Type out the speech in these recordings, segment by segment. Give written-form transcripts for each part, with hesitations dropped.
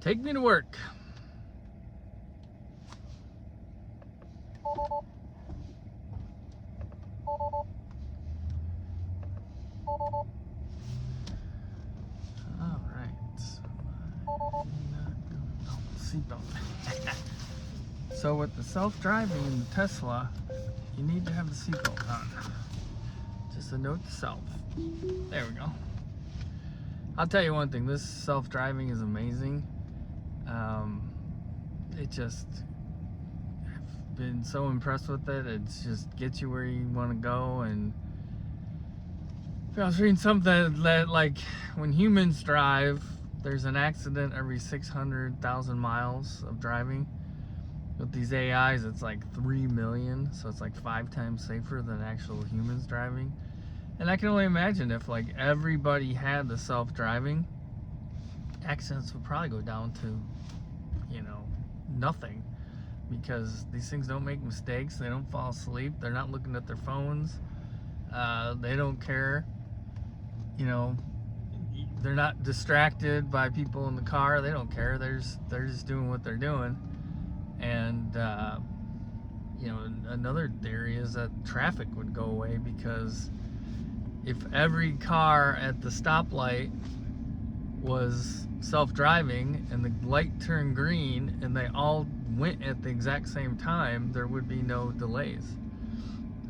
Take me to work. All right. Seatbelt. So with the self-driving in the Tesla, you need to have the seatbelt on. Just a note to self. There we go. I'll tell you one thing, this self-driving is amazing. It just, I've been so impressed with it. It just gets you where you want to go. And I was reading something that, like, when humans drive, there's an accident every 600,000 miles of driving. With these AIs, it's like 3 million, so it's like 5 times safer than actual humans driving. And I can only imagine if, like, everybody had the self-driving, accidents would probably go down to, you know, nothing, because these things don't make mistakes. They don't fall asleep. They're not looking at their phones. They don't care. You know, they're not distracted by people in the car. They don't care. They're just doing what they're doing. And you know, another theory is that traffic would go away, because if every car at the stoplight was self-driving and the light turned green and they all went at the exact same time, there would be no delays.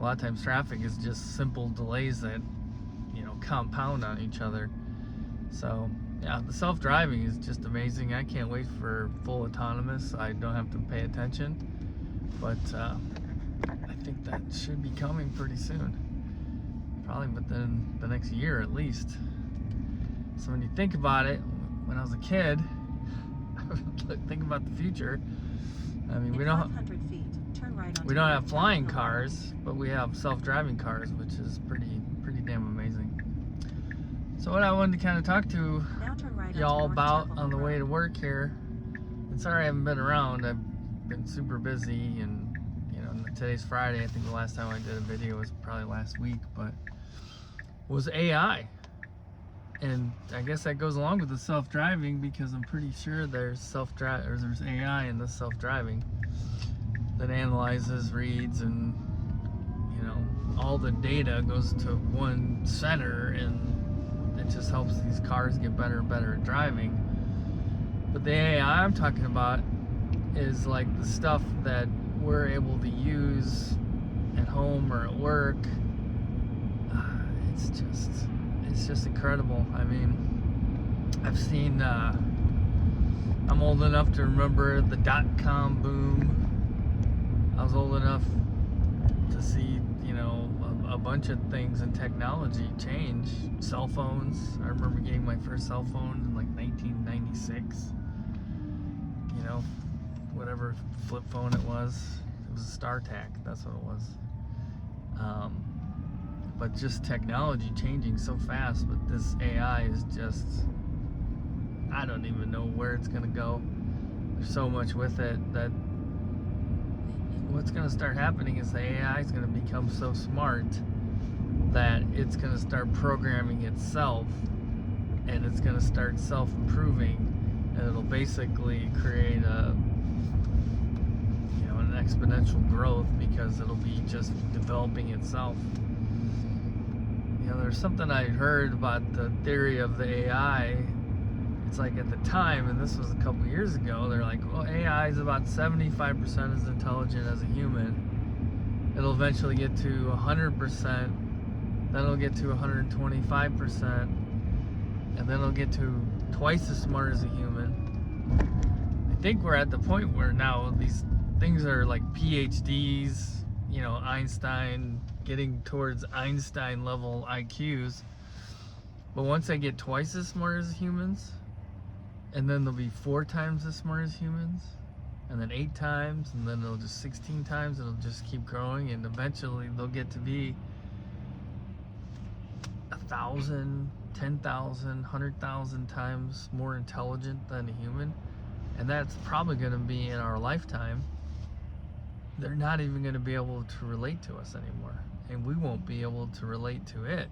A lot of times traffic is just simple delays that, you know, compound on each other. So yeah, the self-driving is just amazing. I can't wait for full autonomous. I don't have to pay attention, but I think that should be coming pretty soon, probably within the next year at least. So when you think about it, when I was a kid, think about the future. I mean, we don't have flying cars, but we have self-driving cars, which is pretty damn amazing. So what I wanted to kind of talk to y'all about on the way to work here, and sorry I haven't been around, I've been super busy, and you know, today's Friday. I think the last time I did a video was probably last week, but was AI. And I guess that goes along with the self-driving, because I'm pretty sure there's AI in the self-driving that analyzes, reads, and you know, all the data goes to one center, and it just helps these cars get better and better at driving. But the AI I'm talking about is like the stuff that we're able to use at home or at work. It's just incredible. I mean, I've seen, I'm old enough to remember the .com boom. I was old enough to see, you know, a bunch of things in technology change. Cell phones. I remember getting my first cell phone in like 1996. You know, whatever flip phone it was. It was a StarTAC. That's what it was. But just technology changing so fast. But this AI is just, I don't even know where it's gonna go. There's so much with it that what's gonna start happening is the AI is gonna become so smart that it's gonna start programming itself, and it's gonna start self-improving, and it'll basically create a, you know, an exponential growth, because it'll be just developing itself. You know, there's something I heard about the theory of the AI. It's like at the time, and this was a couple years ago, they're like, well, AI is about 75% as intelligent as a human. It'll eventually get to 100%, then it'll get to 125%, and then it'll get to twice as smart as a human. I think we're at the point where now these things are like PhDs, you know, Einstein, getting towards Einstein level IQs. But once they get twice as smart as humans, and then they'll be 4 times as smart as humans, and then 8 times, and then it'll just 16 times, it'll just keep growing, and eventually they'll get to be 1,000, 10,000, 100,000 times more intelligent than a human. And that's probably going to be in our lifetime. They're not even going to be able to relate to us anymore, and we won't be able to relate to it.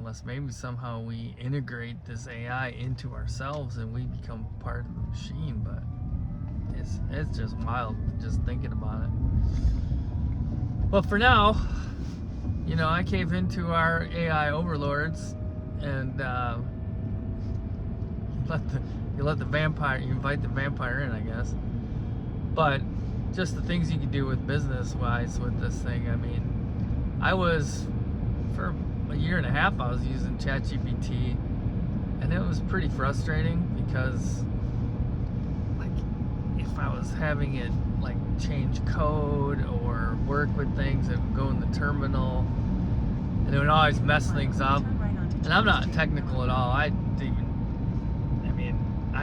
unless maybe somehow we integrate this AI into ourselves and we become part of the machine. But it's just wild just thinking about it. But for now, I cave into our AI overlords, and you invite the vampire in, I guess. But just the things you can do with business-wise with this thing. I mean, for a year and a half, I was using ChatGPT, and it was pretty frustrating because, like, if I was having it like change code or work with things, it would go in the terminal, and it would always mess things up. And I'm not technical at all. I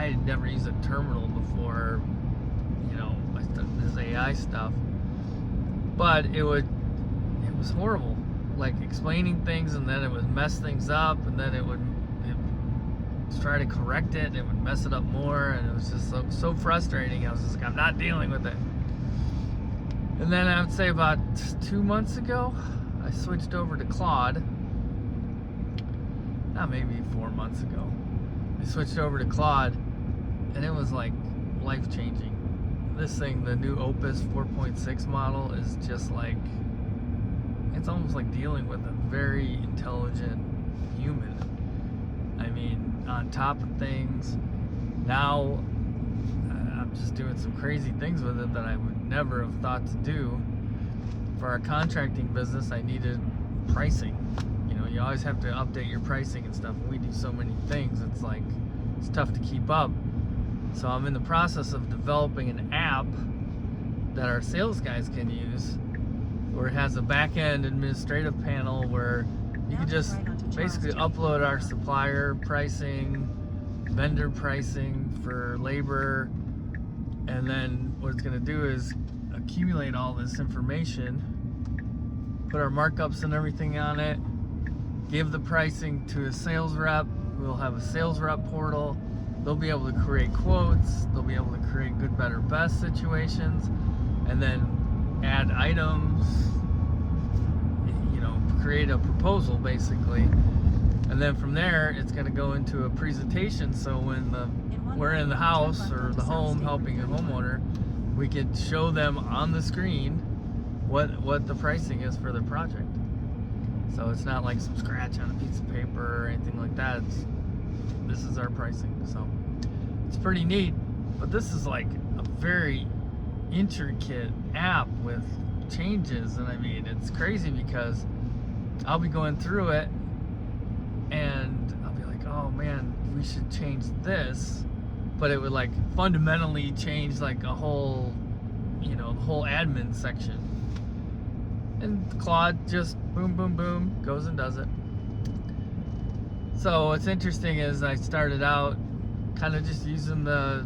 had never used a terminal before, I started this AI stuff. But it was horrible. Like explaining things, and then it would mess things up, and then it would try to correct it, and it would mess it up more, and it was just so frustrating. I was just like, I'm not dealing with it. And then I would say about 2 months ago, I switched over to Claude. Maybe 4 months ago. I switched over to Claude, and it was like life-changing. This thing, the new Opus 4.6 model, is just like, it's almost like dealing with a very intelligent human. I mean, on top of things. Now, I'm just doing some crazy things with it that I would never have thought to do. For our contracting business, I needed pricing. You always have to update your pricing and stuff. We do so many things, it's tough to keep up. So I'm in the process of developing an app that our sales guys can use, where it has a back-end administrative panel where you can just basically upload our supplier pricing, vendor pricing for labor, and then what it's going to do is accumulate all this information, put our markups and everything on it, give the pricing to a sales rep. We'll have a sales rep portal. They'll be able to create quotes. They'll be able to create good, better, best situations, and then add items, create a proposal basically. And then from there, it's going to go into a presentation. So when we're in the house or the home helping a homeowner, we could show them on the screen what the pricing is for their project. So it's not like some scratch on a piece of paper or anything like that. This is our pricing. So it's pretty neat. But this is like a very intricate app with changes. And I mean, it's crazy because I'll be going through it and I'll be like, oh man, we should change this. But it would like fundamentally change like a whole, the whole admin section. And Claude just boom, boom, boom, goes and does it. So what's interesting is I started out kind of just using the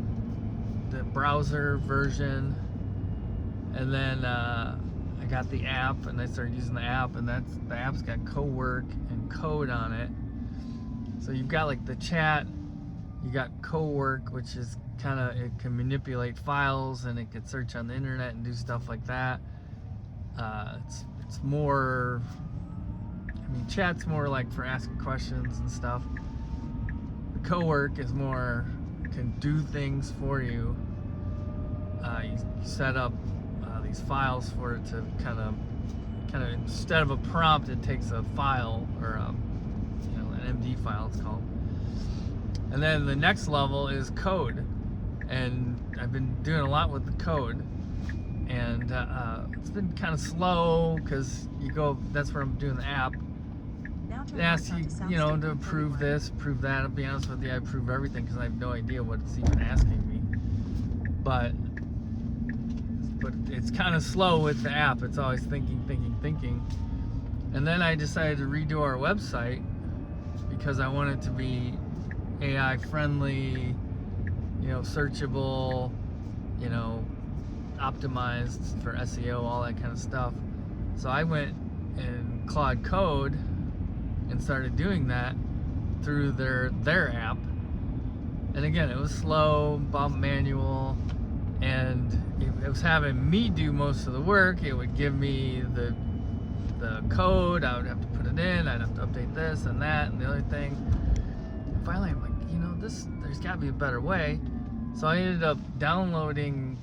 browser version, and then I got the app, and I started using the app, and the app's got co-work and code on it. So you've got like the chat, you got co-work, which is it can manipulate files, and it can search on the internet and do stuff like that. It's more, chat's more like for asking questions and stuff. The co-work is more, can do things for you. You set up these files for it to kind of instead of a prompt, it takes a file, or an MD file it's called. And then the next level is code, and I've been doing a lot with the code. And it's been kind of slow because that's where I'm doing the app. It asks you, to approve this, approve that. I'll be honest with you, I approve everything because I have no idea what it's even asking me. But it's kind of slow with the app. It's always thinking. And then I decided to redo our website because I want it to be AI friendly, searchable, optimized for SEO, all that kind of stuff. So I went in Claude Code and started doing that through their app. And again, it was slow, manual, and it was having me do most of the work. It would give me the code. I would have to put it logged in, I'd have to update this and that and the other thing. And finally, I'm like, there's got to be a better way. So I ended up downloading,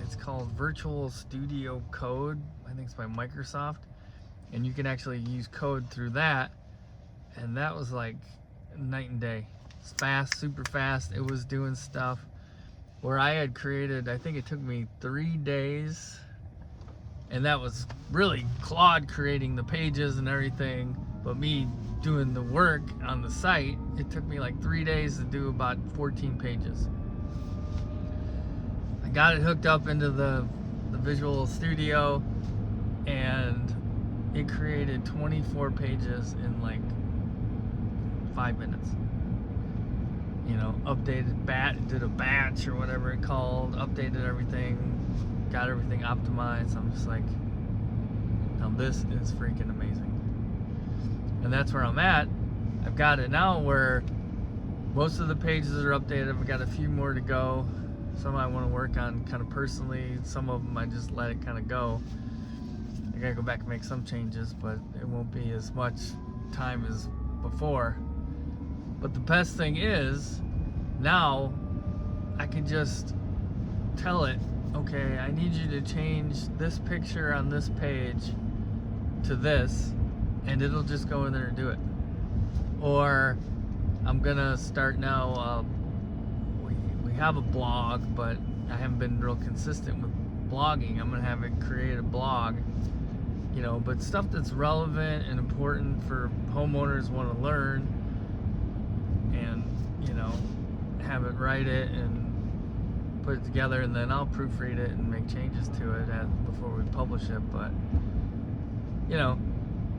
it's called Virtual Studio Code. I think it's by Microsoft. And you can actually use code through that. And that was like night and day. It's fast, super fast. It was doing stuff where I had created, I think it took me 3 days. And that was really Claude creating the pages and everything. But me doing the work on the site, it took me like 3 days to do about 14 pages. I got it hooked up into the Visual Studio, and it created 24 pages in like 5 minutes. Updated, did a batch or whatever it called, updated everything, got everything optimized. I'm just like, now this is freaking amazing. And that's where I'm at. I've got it now where most of the pages are updated. I've got a few more to go. Some I want to work on kind of personally. Some of them I just let it kind of go. I gotta go back and make some changes, but it won't be as much time as before. But the best thing is, now I can just tell it, okay, I need you to change this picture on this page to this, and it'll just go in there and do it. Or I'm gonna start now, we have a blog, but I haven't been real consistent with blogging. I'm gonna have it create a blog, but stuff that's relevant and important for homeowners want to learn, and have it, write it and put it together, and then I'll proofread it and make changes to it before we publish it. But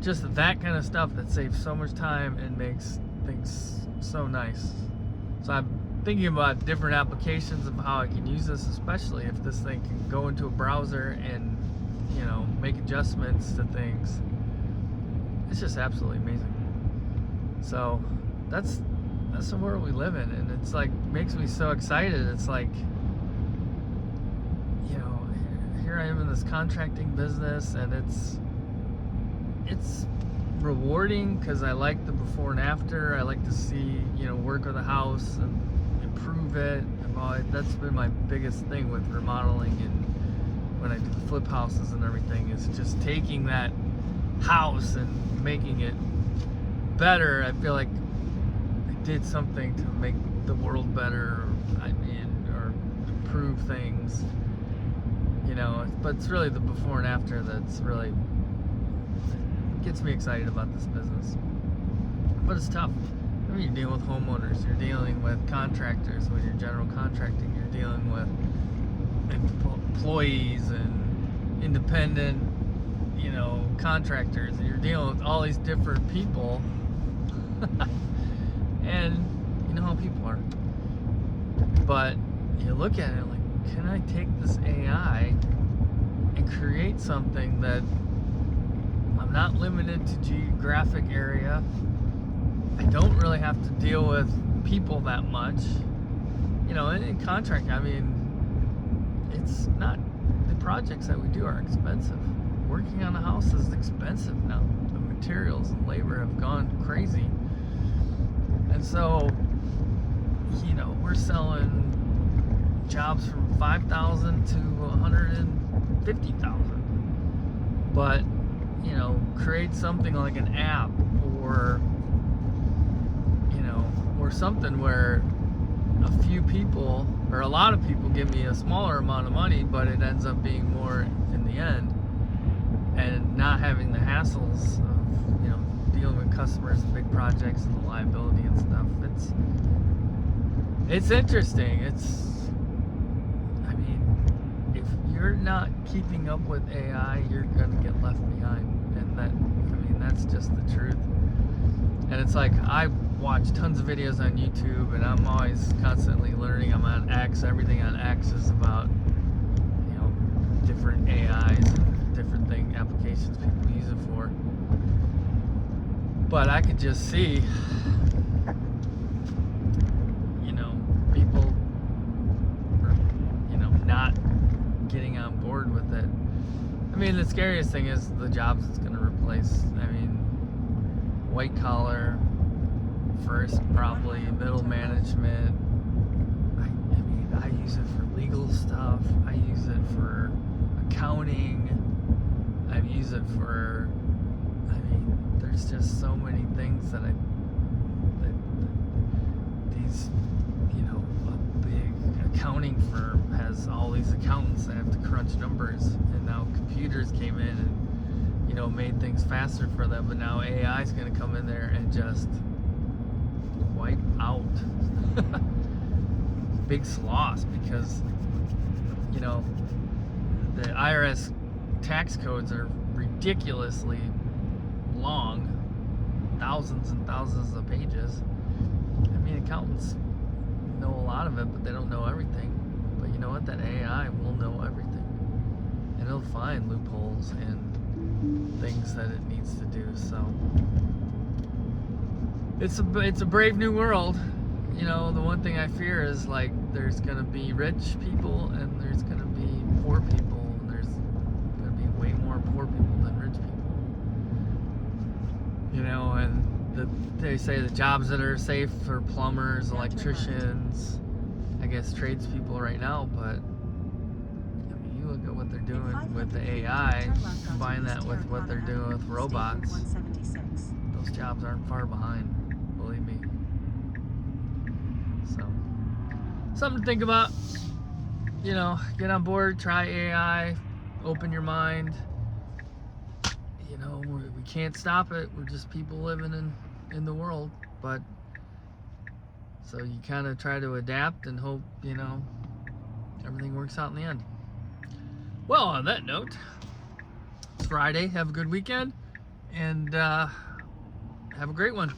just that kind of stuff that saves so much time and makes things so nice. So I'm thinking about different applications of how I can use this, especially if this thing can go into a browser and make adjustments to things. It's just absolutely amazing. So that's the world we live in, and it's like makes me so excited. It's like, here I am in this contracting business, and it's rewarding because I like the before and after. I like to see work with a house and improve it. That's been my biggest thing with remodeling, and when I do the flip houses and everything, is just taking that house and making it better. I feel like I did something to make the world better, or improve things, but it's really the before and after that's really gets me excited about this business. But it's tough. You're dealing with homeowners, you're dealing with contractors. When you're general contracting, you're dealing with employees and independent, contractors, and you're dealing with all these different people. And you know how people are. But you look at it like, can I take this AI and create something that I'm not limited to geographic area? I don't really have to deal with people that much. In contracting, it's not, the projects that we do are expensive. Working on a house is expensive now. The materials and labor have gone crazy. And so, we're selling jobs from $5,000 to $150,000. But, create something like an app or something where a few people or a lot of people give me a smaller amount of money, but it ends up being more in the end, and not having the hassles of dealing with customers and big projects and the liability and stuff. It's interesting. If you're not keeping up with AI, you're gonna get left behind, and that's just the truth. And it's like, I watch tons of videos on YouTube, and I'm always constantly learning. I'm on X. Everything on X is about different AIs and different applications people use it for. But I could just see people not getting on board with it. The scariest thing is the jobs it's going to replace. white collar first, probably middle management. I mean, I use it for legal stuff. I use it for accounting. I use it for, I mean, there's just so many things that these, you know, a big accounting firm has all these accountants that have to crunch numbers, and now computers came in and, you know, made things faster for them, but now AI is going to come in there and just wipe out big sloths, because, you know, the IRS tax codes are ridiculously long, thousands and thousands of pages. I mean, accountants know a lot of it, but they don't know everything. But you know what? That AI will know everything, and it'll find loopholes and things that it needs to do. So it's a brave new world. You know, the one thing I fear is, like, there's gonna be rich people and there's gonna be poor people, and there's gonna be way more poor people than rich people. You know, and they say the jobs that are safe for plumbers, electricians, I guess tradespeople right now, but I mean, you look at what they're doing with the AI, combine that with what they're doing with robots, those jobs aren't far behind, believe me. So, something to think about. You know, get on board, try AI, open your mind. You know, we can't stop it. We're just people living in the world. But, so you kind of try to adapt and hope, you know, everything works out in the end. Well, on that note, it's Friday. Have a good weekend. And have a great one.